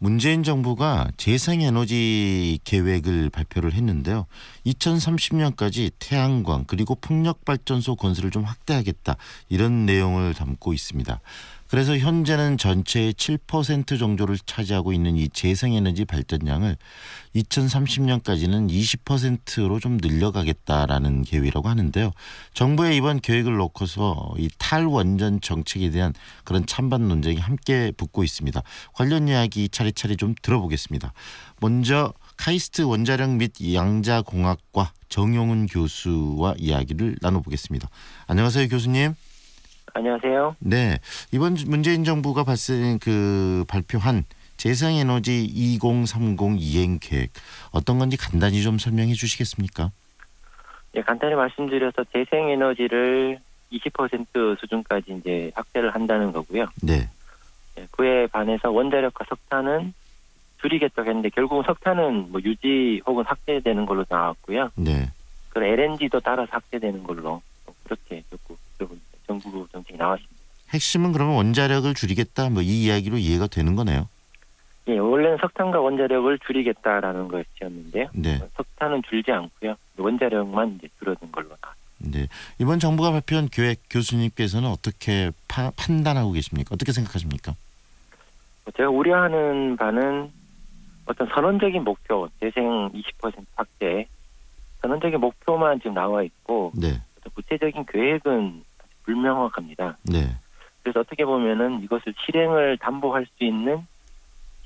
문재인 정부가 재생에너지 계획을 발표를 했는데요. 2030년까지 태양광 그리고 풍력발전소 건설을 좀 확대하겠다 이런 내용을 담고 있습니다. 그래서 현재는 전체의 7% 정도를 차지하고 있는 이 재생에너지 발전량을 2030년까지는 20%로 좀 늘려가겠다라는 계획이라고 하는데요. 정부의 이번 계획을 놓고서 이 탈원전 정책에 대한 그런 찬반 논쟁이 함께 붙고 있습니다. 관련 이야기 차례차례 좀 들어보겠습니다. 먼저 카이스트 원자력 및 양자공학과 정용훈 교수와 이야기를 나눠보겠습니다. 안녕하세요, 교수님. 안녕하세요. 네, 이번 문재인 정부가 발표한 재생에너지 2030 이행 계획 어떤 건지 간단히 좀 설명해 주시겠습니까? 예, 간단히 말씀드려서 재생에너지를 20% 수준까지 이제 확대를 한다는 거고요. 네, 예, 그에 반해서 원자력과 석탄은 줄이겠다고 했는데 결국은 석탄은 뭐 유지 혹은 확대되는 걸로 나왔고요. 네. 그리고 LNG도 따라서 확대되는 걸로 그렇게 정부 정책이 나왔습니다. 핵심은 그러면 원자력을 줄이겠다 뭐 이 이야기로 이해가 되는 거네요. 예, 원래는 석탄과 원자력을 줄이겠다라는 것이었는데요. 네, 석탄은 줄지 않고요. 원자력만 이제 줄어든 걸로 나왔습니다. 네. 이번 정부가 발표한 계획 교수님께서는 어떻게 판단하고 계십니까? 어떻게 생각하십니까? 제가 우려하는 바는 어떤 선언적인 목표, 재생 20% 확대, 선언적인 목표만 지금 나와 있고 네, 어떤 구체적인 계획은 아직 불명확합니다. 네, 그래서 어떻게 보면은 이것을 실행을 담보할 수 있는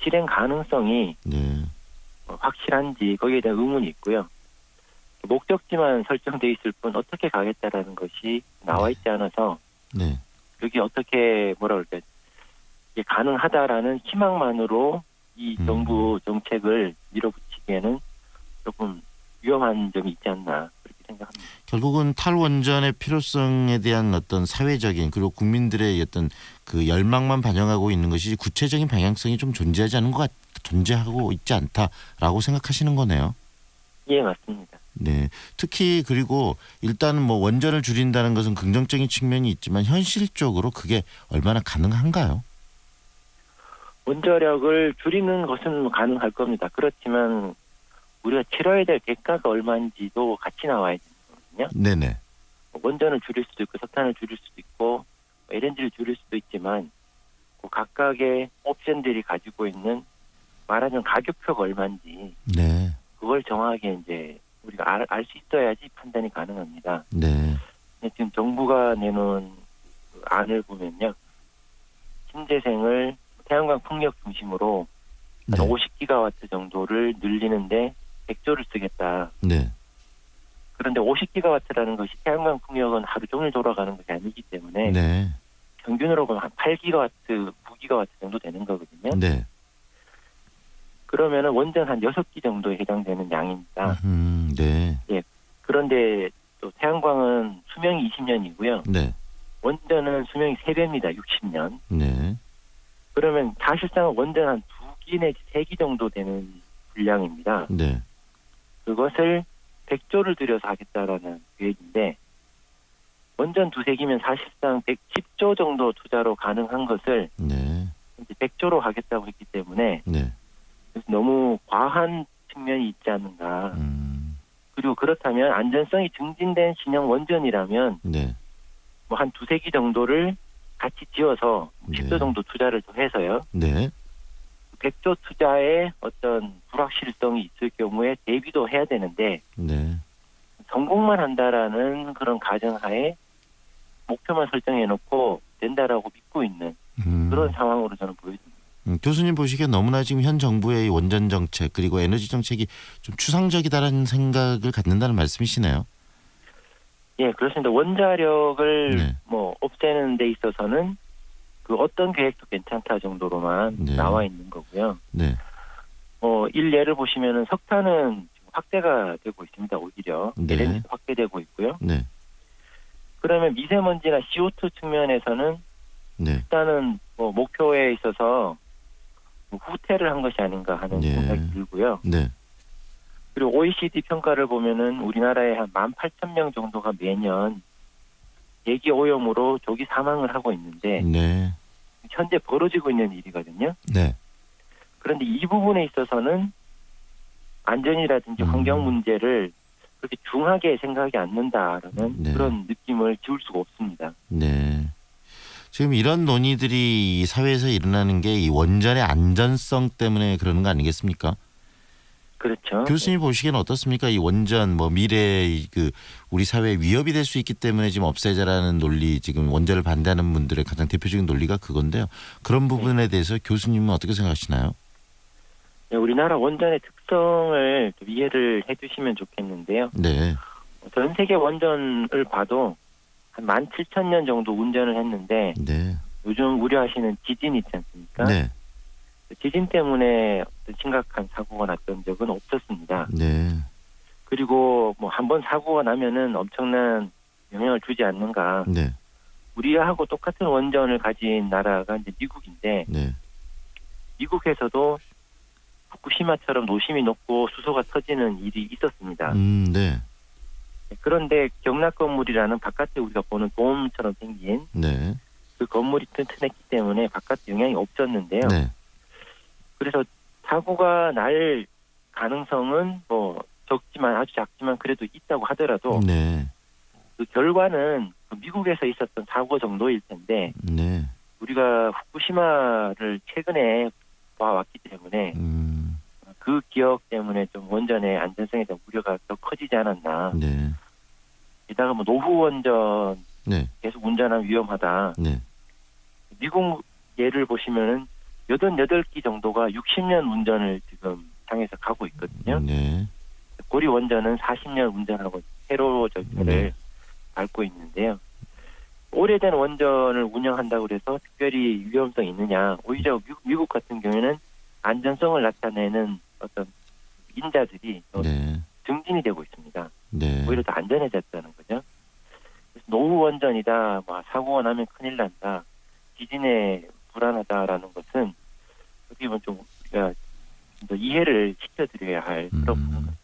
실행 가능성이 네, 확실한지 거기에 대한 의문이 있고요. 목적지만 설정돼 있을 뿐 어떻게 가겠다라는 것이 나와 있지 않아서 네. 여기 어떻게 뭐라 그럴까 이게 가능하다라는 희망만으로 이 정부 정책을 밀어붙이기에는 조금 위험한 점이 있지 않나 그렇게 생각합니다. 결국은 탈원전의 필요성에 대한 어떤 사회적인 그리고 국민들의 어떤 그 열망만 반영하고 있는 것이 구체적인 방향성이 좀 존재하고 있지 않다라고 생각하시는 거네요. 예, 맞습니다. 네. 특히 그리고 일단은 뭐 원전을 줄인다는 것은 긍정적인 측면이 있지만 현실적으로 그게 얼마나 가능한가요? 원자력을 줄이는 것은 가능할 겁니다. 그렇지만 우리가 치러야 될 대가가 얼마인지도 같이 나와야 되거든요. 네네. 원전을 줄일 수도 있고 석탄을 줄일 수도 있고 LNG를 줄일 수도 있지만 그 각각의 옵션들이 가지고 있는 말하자면 가격표가 얼마인지 네. 그걸 정확하게 이제 우리가 알 수 있어야지 판단이 가능합니다. 네. 근데 지금 정부가 내놓은 그 안을 보면요. 신재생을 태양광 풍력 중심으로 한 네. 50기가와트 정도를 늘리는데 100조를 쓰겠다. 네. 그런데 50기가와트라는 것이 태양광 풍력은 하루 종일 돌아가는 것이 아니기 때문에 네. 평균으로 보면 한 8기가와트, 9기가와트 정도 되는 거거든요. 네. 그러면은 원전 한 6기 정도에 해당되는 양입니다. 네. 그런데 또 태양광은 수명이 20년이고요. 네. 원전은 수명이 3배입니다. 60년. 네. 그러면 사실상 원전 한 2기 내지 3기 정도 되는 분량입니다. 네. 그것을 100조를 들여서 하겠다라는 계획인데 원전 2~3기면 사실상 110조 정도 투자로 가능한 것을 네. 이제 100조로 하겠다고 했기 때문에 네. 너무 과한 측면이 있지 않는가. 그리고 그렇다면 안전성이 증진된 신형 원전이라면 네. 뭐 한 2~3기 정도를 같이 지어서 네. 10조 정도 투자를 더 해서요. 네. 100조 투자에 어떤 불확실성이 있을 경우에 대비도 해야 되는데 네. 성공만 한다라는 그런 가정하에 목표만 설정해 놓고 된다라고 믿고 있는 그런 상황으로 저는 보여집니다. 교수님 보시기에 너무나 지금 현 정부의 이 원전 정책 그리고 에너지 정책이 좀 추상적이다라는 생각을 갖는다는 말씀이시네요. 예, 그렇습니다. 원자력을 네. 뭐 없애는 데 있어서는 그 어떤 계획도 괜찮다 정도로만 네. 나와 있는 거고요. 네. 예를 보시면은 석탄은 지금 확대가 되고 있습니다. 오히려 네. LNG도 확대되고 있고요. 네. 그러면 미세먼지나 CO2 측면에서는 네. 일단은 뭐 목표에 있어서 후퇴를 한 것이 아닌가 하는 네. 생각이 들고요. 네. 그리고 OECD 평가를 보면은 우리나라에 한 18,000명 정도가 매년 대기 오염으로 조기 사망을 하고 있는데 네. 현재 벌어지고 있는 일이거든요. 네. 그런데 이 부분에 있어서는 안전이라든지 환경 문제를 그렇게 중하게 생각하지 않는다라는 네. 그런 느낌을 지울 수가 없습니다. 네. 지금 이런 논의들이 이 사회에서 일어나는 게 이 원전의 안전성 때문에 그러는 거 아니겠습니까? 그렇죠. 교수님 보시기에는 어떻습니까? 이 원전 뭐 미래의 그 우리 사회에 위협이 될 수 있기 때문에 지금 없애자라는 논리, 지금 원전을 반대하는 분들의 가장 대표적인 논리가 그건데요. 그런 부분에 대해서 교수님은 어떻게 생각하시나요? 네, 우리나라 원전의 특성을 좀 이해를 해주시면 좋겠는데요. 네. 전 세계 원전을 봐도 한 17,000년 정도 운전을 했는데 네. 요즘 우려하시는 지진 있지 않습니까? 네. 지진 때문에 어떤 심각한 사고가 났던 적은 없었습니다. 네. 그리고 뭐 한 번 사고가 나면은 엄청난 영향을 주지 않는가. 네. 우리하고 똑같은 원전을 가진 나라가 이제 미국인데 네. 미국에서도 후쿠시마처럼 노심이 높고 수소가 터지는 일이 있었습니다. 네. 그런데 경락 건물이라는 바깥에 우리가 보는 돔처럼 생긴 네. 그 건물이 튼튼했기 때문에 바깥에 영향이 없었는데요. 네. 그래서 사고가 날 가능성은 뭐 적지만 아주 작지만 그래도 있다고 하더라도 네. 그 결과는 미국에서 있었던 사고 정도일 텐데 네. 우리가 후쿠시마를 최근에 봐왔기 때문에 그 기억 때문에 좀 원전의 안전성에 대한 우려가 더 커지지 않았나. 네. 게다가 뭐 노후 원전 네. 계속 운전하면 위험하다. 네. 미국 예를 보시면은 88기 정도가 60년 운전을 지금 향해서 가고 있거든요. 네. 고리 원전은 40년 운전하고 세로 절차를 네. 밟고 있는데요. 오래된 원전을 운영한다고 해서 특별히 위험성이 있느냐. 오히려 미국 같은 경우에는 안전성을 나타내는 어떤 인자들이 더 네. 증진이 되고 있습니다. 네. 오히려 더 안전해졌다는 거죠. 그래서 노후 원전이다, 뭐 사고가 나면 큰일 난다, 지진에 불안하다라는 것은 어떻게 보면 좀 우리가 좀 더 이해를 시켜드려야 할 그런 부분 같습니다.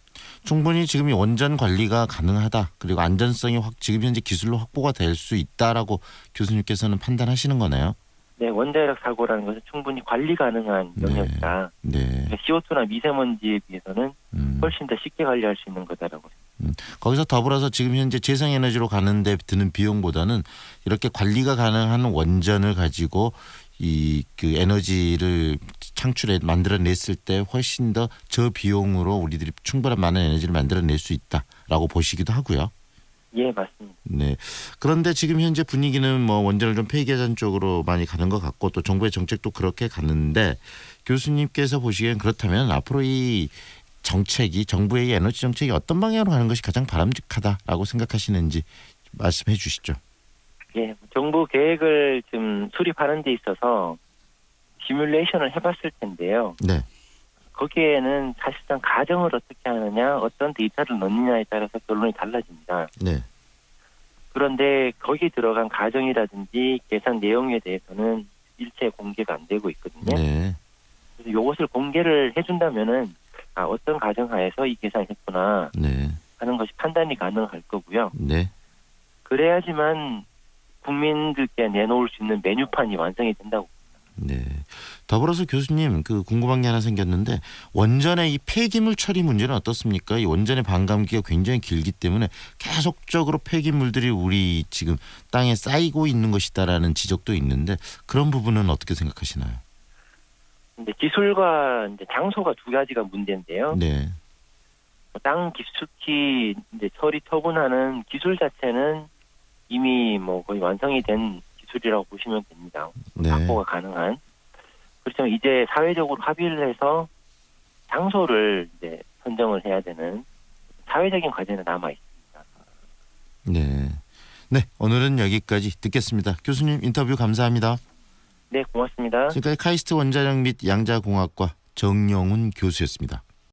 충분히 지금 이 원전 관리가 가능하다. 그리고 안전성이 지금 현재 기술로 확보가 될 수 있다라고 교수님께서는 판단하시는 거네요. 네, 원자력 사고라는 것은 충분히 관리 가능한 영역이다. 네. CO2나 미세먼지에 비해서는 훨씬 더 쉽게 관리할 수 있는 거다라고. 거기서 더불어서 지금 현재 재생에너지로 가는데 드는 비용보다는 이렇게 관리가 가능한 원전을 가지고 이 그 에너지를 창출해 만들어냈을 때 훨씬 더 저비용으로 우리들이 충분한 많은 에너지를 만들어낼 수 있다라고 보시기도 하고요. 예, 맞습니다. 네. 그런데 지금 현재 분위기는 뭐 원전을 좀 폐기하자는 쪽으로 많이 가는 것 같고 또 정부의 정책도 그렇게 가는데 교수님께서 보시기엔 그렇다면 앞으로 이 정책이 정부의 에너지 정책이 어떤 방향으로 가는 것이 가장 바람직하다라고 생각하시는지 말씀해 주시죠. 예, 정부 계획을 지금 수립하는 데 있어서 시뮬레이션을 해봤을 텐데요. 네. 거기에는 사실상 가정을 어떻게 하느냐, 어떤 데이터를 넣느냐에 따라서 결론이 달라집니다. 네. 그런데 거기 들어간 가정이라든지 계산 내용에 대해서는 일체 공개가 안 되고 있거든요. 네. 그래서 이것을 공개를 해준다면은 어떤 가정하에서 이 계산을 했구나 네. 하는 것이 판단이 가능할 거고요. 네. 그래야지만 국민들께 내놓을 수 있는 메뉴판이 완성이 된다고. 네. 더불어서 교수님 그 궁금한 게 하나 생겼는데 원전의 이 폐기물 처리 문제는 어떻습니까? 이 원전의 반감기가 굉장히 길기 때문에 계속적으로 폐기물들이 우리 지금 땅에 쌓이고 있는 것이다라는 지적도 있는데 그런 부분은 어떻게 생각하시나요? 근데 기술과 이제 장소가 두 가지가 문제인데요. 네. 땅 깊숙이 이제 처리 처분하는 기술 자체는 이미 뭐 거의 완성이 된 기술이라고 보시면 됩니다. 네. 확보가 가능한. 그렇지만 이제 사회적으로 합의를 해서 장소를 이제 선정을 해야 되는 사회적인 과제는 남아 있습니다. 네. 네, 오늘은 여기까지 듣겠습니다. 교수님 인터뷰 감사합니다. 네, 고맙습니다. 지금까지 카이스트 원자력 및 양자공학과 정영훈 교수였습니다.